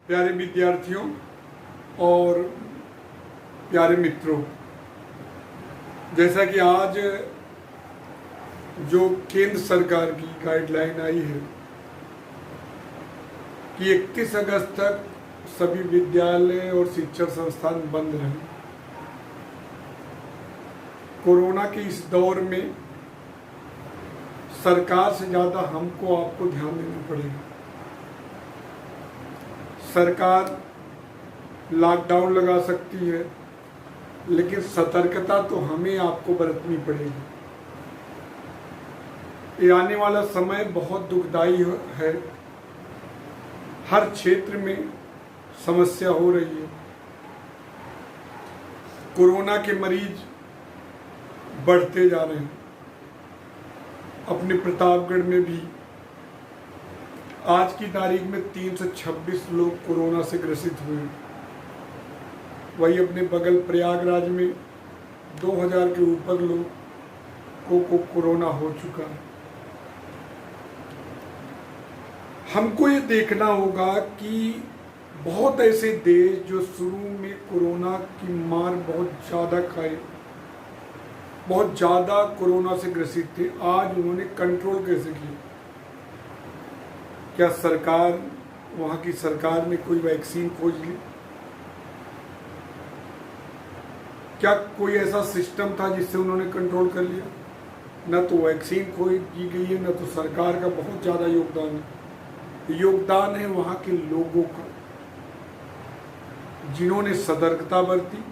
प्यारे विद्यार्थियों और प्यारे मित्रों, जैसा कि आज जो केंद्र सरकार की गाइडलाइन आई है कि 31 अगस्त तक सभी विद्यालय और शिक्षण संस्थान बंद रहें। कोरोना के इस दौर में सरकार से ज़्यादा हमको आपको ध्यान देना पड़ेगा। सरकार लॉकडाउन लगा सकती है, लेकिन सतर्कता तो हमें आपको बरतनी पड़ेगी। ये आने वाला समय बहुत दुखदाई है। हर क्षेत्र में समस्या हो रही है। कोरोना के मरीज बढ़ते जा रहे हैं। अपने प्रतापगढ़ में भी आज की तारीख में 326 लोग कोरोना से ग्रसित हुए हैं। वही अपने बगल प्रयागराज में 2000 के ऊपर लोगों को कोरोना हो चुका है। हमको ये देखना होगा कि बहुत ऐसे देश जो शुरू में कोरोना की मार बहुत ज़्यादा खाए, बहुत ज़्यादा कोरोना से ग्रसित थे, आज उन्होंने कंट्रोल कैसे किया। क्या सरकार, वहाँ की सरकार ने कोई वैक्सीन खोज ली? क्या कोई ऐसा सिस्टम था जिससे उन्होंने कंट्रोल कर लिया? न तो वैक्सीन खोज की गई है, न तो सरकार का बहुत ज़्यादा योगदान है। योगदान है वहाँ के लोगों का, जिन्होंने सतर्कता बरती।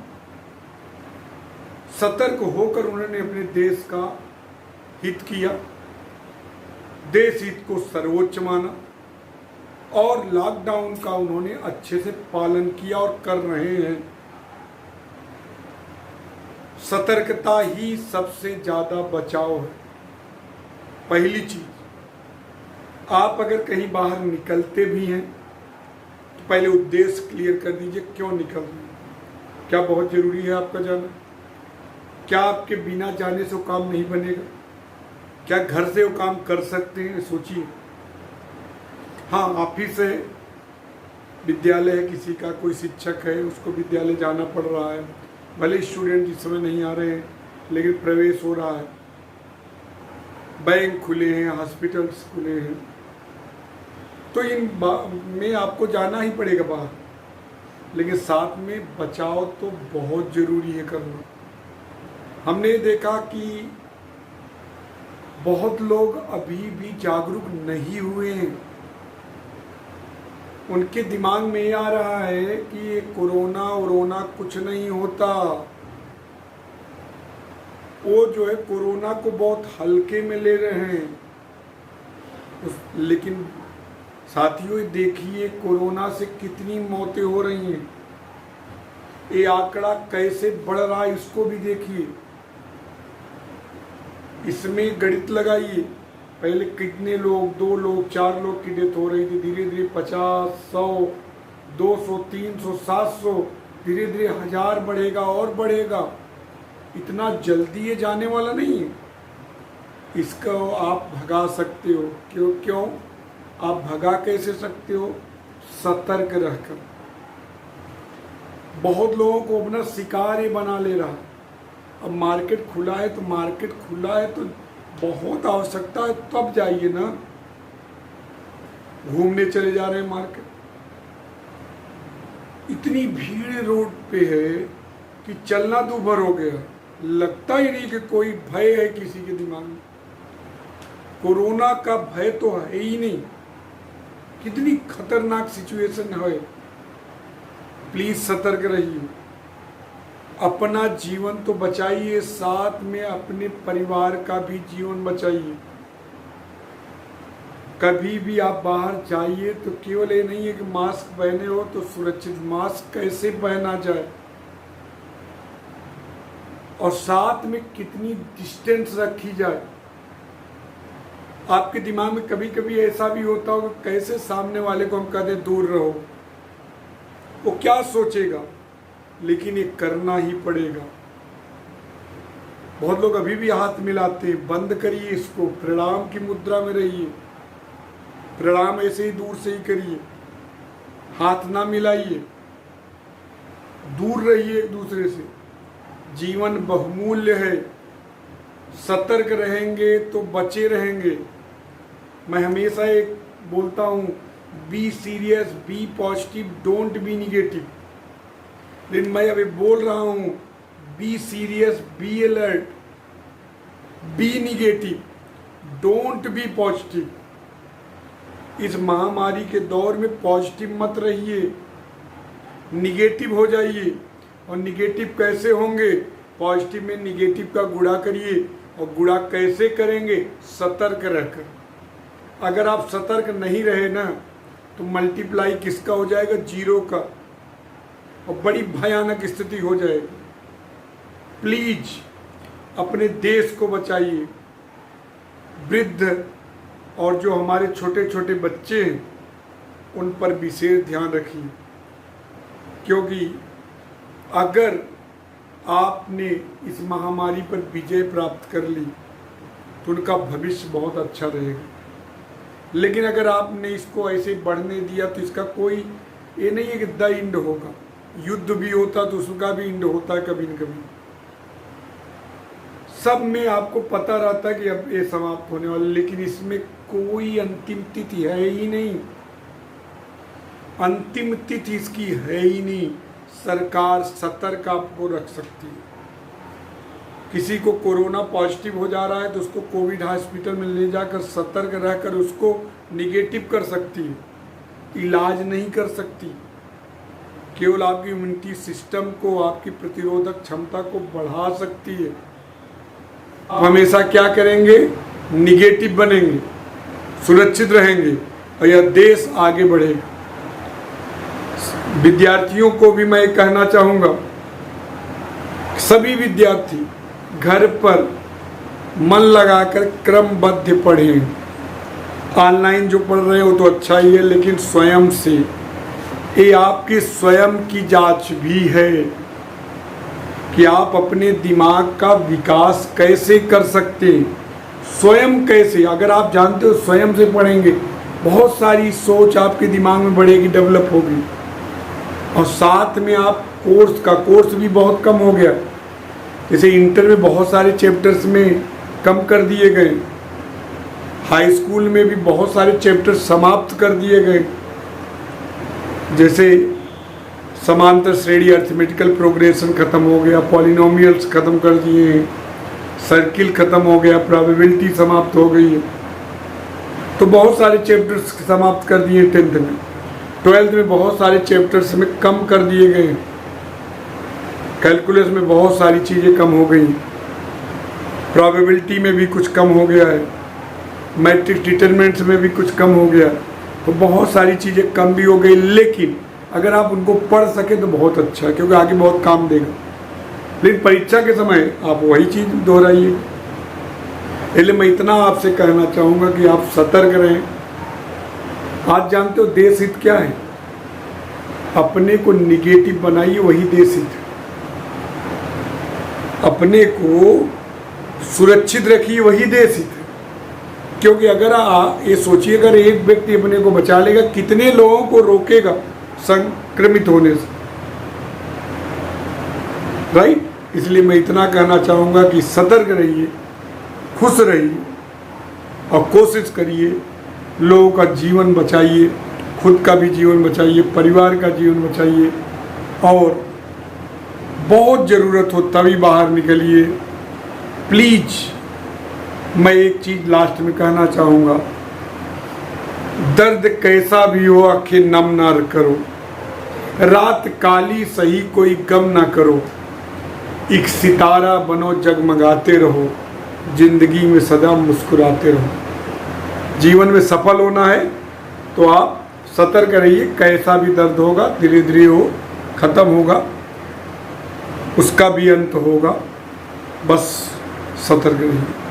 सतर्क होकर उन्होंने अपने देश का हित किया, देश हित को सर्वोच्च माना और लॉकडाउन का उन्होंने अच्छे से पालन किया और कर रहे हैं। सतर्कता ही सबसे ज़्यादा बचाव है। पहली चीज, आप अगर कहीं बाहर निकलते भी हैं तो पहले उद्देश्य क्लियर कर दीजिए, क्यों निकल रहे हैं। क्या बहुत ज़रूरी है आपका जाना? क्या आपके बिना जाने से वो काम नहीं बनेगा? क्या घर से वो काम कर सकते हैं? सोचिए। हाँ, ऑफिस है, विद्यालय है, किसी का कोई शिक्षक है, उसको विद्यालय जाना पड़ रहा है। भले स्टूडेंट इस समय नहीं आ रहे हैं, लेकिन प्रवेश हो रहा है। बैंक खुले हैं, हॉस्पिटल्स खुले हैं, तो इन में आपको जाना ही पड़ेगा बाहर। लेकिन साथ में बचाव तो बहुत ज़रूरी है करना। हमने देखा कि बहुत लोग अभी भी जागरूक नहीं हुए हैं। उनके दिमाग में ये आ रहा है कि ये कोरोना कुछ नहीं होता। वो जो है कोरोना को बहुत हल्के में ले रहे हैं। लेकिन साथियों, देखिए कोरोना से कितनी मौतें हो रही हैं। ये आंकड़ा कैसे बढ़ रहा है, इसको भी देखिए। इसमें गणित लगाइए, पहले कितने लोग, 2 लोग, 4 लोग की डेथ हो रही थी, धीरे धीरे 50, 100, 200, 300, 700, धीरे धीरे 1000 बढ़ेगा और बढ़ेगा। इतना जल्दी ये जाने वाला नहीं है। इसको आप भगा सकते हो। क्यों आप भगा कैसे सकते हो? सतर्क रहकर। बहुत लोगों को अपना शिकार ही बना ले रहा। अब मार्केट खुला है तो बहुत आवश्यकता है तब जाइए ना। घूमने चले जा रहे हैं मार्केट, इतनी भीड़ रोड पे है कि चलना दूभर हो गया। लगता ही नहीं कि कोई भय है किसी के दिमाग में। कोरोना का भय तो है ही नहीं। कितनी खतरनाक सिचुएशन है। प्लीज सतर्क रहिए। अपना जीवन तो बचाइए, साथ में अपने परिवार का भी जीवन बचाइए। कभी भी आप बाहर जाइए तो केवल ये नहीं है कि मास्क पहने हो तो सुरक्षित। मास्क कैसे पहना जाए और साथ में कितनी डिस्टेंस रखी जाए। आपके दिमाग में कभी कभी ऐसा भी होता होगा, कैसे सामने वाले को हम कहते दूर रहो, वो क्या सोचेगा, लेकिन ये करना ही पड़ेगा। बहुत लोग अभी भी हाथ मिलाते हैं। बंद करिए इसको, प्रणाम की मुद्रा में रहिए। प्रणाम ऐसे ही दूर से ही करिए। हाथ ना मिलाइए, दूर रहिए एक दूसरे से। जीवन बहुमूल्य है, सतर्क रहेंगे तो बचे रहेंगे। मैं हमेशा एक बोलता हूँ, be serious, be positive, don't be negative. लेकिन मैं अभी बोल रहा हूँ, be serious, be alert, be negative, don't be positive. इस महामारी के दौर में पॉजिटिव मत रहिए, निगेटिव हो जाइए। और निगेटिव कैसे होंगे? पॉजिटिव में निगेटिव का गुणा करिए। और गुणा कैसे करेंगे? सतर्क रहकर। अगर आप सतर्क नहीं रहे ना, तो मल्टीप्लाई किसका हो जाएगा? जीरो का, और बड़ी भयानक स्थिति हो जाएगी। प्लीज अपने देश को बचाइए। वृद्ध और जो हमारे छोटे छोटे बच्चे हैं, उन पर विशेष ध्यान रखिए, क्योंकि अगर आपने इस महामारी पर विजय प्राप्त कर ली तो उनका भविष्य बहुत अच्छा रहेगा। लेकिन अगर आपने इसको ऐसे बढ़ने दिया तो इसका कोई ये नहीं है कि द इंड होगा। युद्ध भी होता तो उसका भी इंड होता है कभी न कभी। सब में आपको पता रहता है कि अब ये समाप्त होने वाला, लेकिन इसमें कोई अंतिम तिथि है ही नहीं। अंतिम तिथि इसकी है ही नहीं। सरकार सतर्क आपको रख सकती है। किसी को कोरोना पॉजिटिव हो जा रहा है तो उसको कोविड हॉस्पिटल में ले जाकर सतर्क रहकर उसको निगेटिव कर सकती है, इलाज नहीं कर सकती। केवल आपकी इम्यूनिटी सिस्टम को, आपकी प्रतिरोधक क्षमता को बढ़ा सकती है। आप हमेशा क्या करेंगे? निगेटिव बनेंगे, सुरक्षित रहेंगे, और यह देश आगे बढ़ेगा। विद्यार्थियों को भी मैं कहना चाहूँगा, सभी विद्यार्थी घर पर मन लगाकर क्रमबद्ध पढ़ें। ऑनलाइन जो पढ़ रहे हो तो अच्छा ही है, लेकिन स्वयं से, ये आपकी स्वयं की जांच भी है कि आप अपने दिमाग का विकास कैसे कर सकते हैं। स्वयं कैसे, अगर आप जानते हो स्वयं से पढ़ेंगे, बहुत सारी सोच आपके दिमाग में बढ़ेगी, डेवलप होगी। और साथ में आप कोर्स भी बहुत कम हो गया। जैसे इंटर में बहुत सारे चैप्टर्स में कम कर दिए गए, हाई स्कूल में भी बहुत सारे चैप्टर्स समाप्त कर दिए गए। जैसे समांतर श्रेणी, अरिथमेटिकल प्रोग्रेशन खत्म हो गया, पॉलिनोमियल्स खत्म कर दिए हैं, सर्किल खत्म हो गया, प्रोबेबिलिटी समाप्त हो गई है। तो बहुत सारे चैप्टर्स समाप्त कर दिए 10th में। 12th में बहुत सारे चैप्टर्स में कम कर दिए गए। कैलकुलस में बहुत सारी चीज़ें कम हो गई, प्रोबेबिलिटी में भी कुछ कम हो गया है, मैट्रिक्स डिटरमिनेंट्स में भी कुछ कम हो गया। तो बहुत सारी चीज़ें कम भी हो गई, लेकिन अगर आप उनको पढ़ सके तो बहुत अच्छा है, क्योंकि आगे बहुत काम देगा। लेकिन परीक्षा के समय आप वही चीज़ दोहराइए। इसलिए मैं इतना आपसे कहना चाहूँगा कि आप सतर्क रहें। आज जानते हो देश हित क्या है? अपने को निगेटिव बनाइए, वही देश हित है। अपने को सुरक्षित रखिए, वही देश हित है। क्योंकि अगर आप ये सोचिए, अगर एक व्यक्ति अपने को बचा लेगा, कितने लोगों को रोकेगा संक्रमित होने से, राइट? इसलिए मैं इतना कहना चाहूँगा कि सतर्क रहिए, खुश रहिए, और कोशिश करिए लोगों का जीवन बचाइए, खुद का भी जीवन बचाइए, परिवार का जीवन बचाइए, और बहुत ज़रूरत हो तभी बाहर निकलिए। प्लीज मैं एक चीज़ लास्ट में कहना चाहूँगा, दर्द कैसा भी हो आंखें नम ना करो, रात काली सही कोई गम ना करो, एक सितारा बनो जगमगाते रहो, जिंदगी में सदा मुस्कुराते रहो। जीवन में सफल होना है तो आप सतर्क रहिए। कैसा भी दर्द होगा, धीरे धीरे हो खत्म होगा, उसका भी अंत होगा। बस सतर्क रहिए।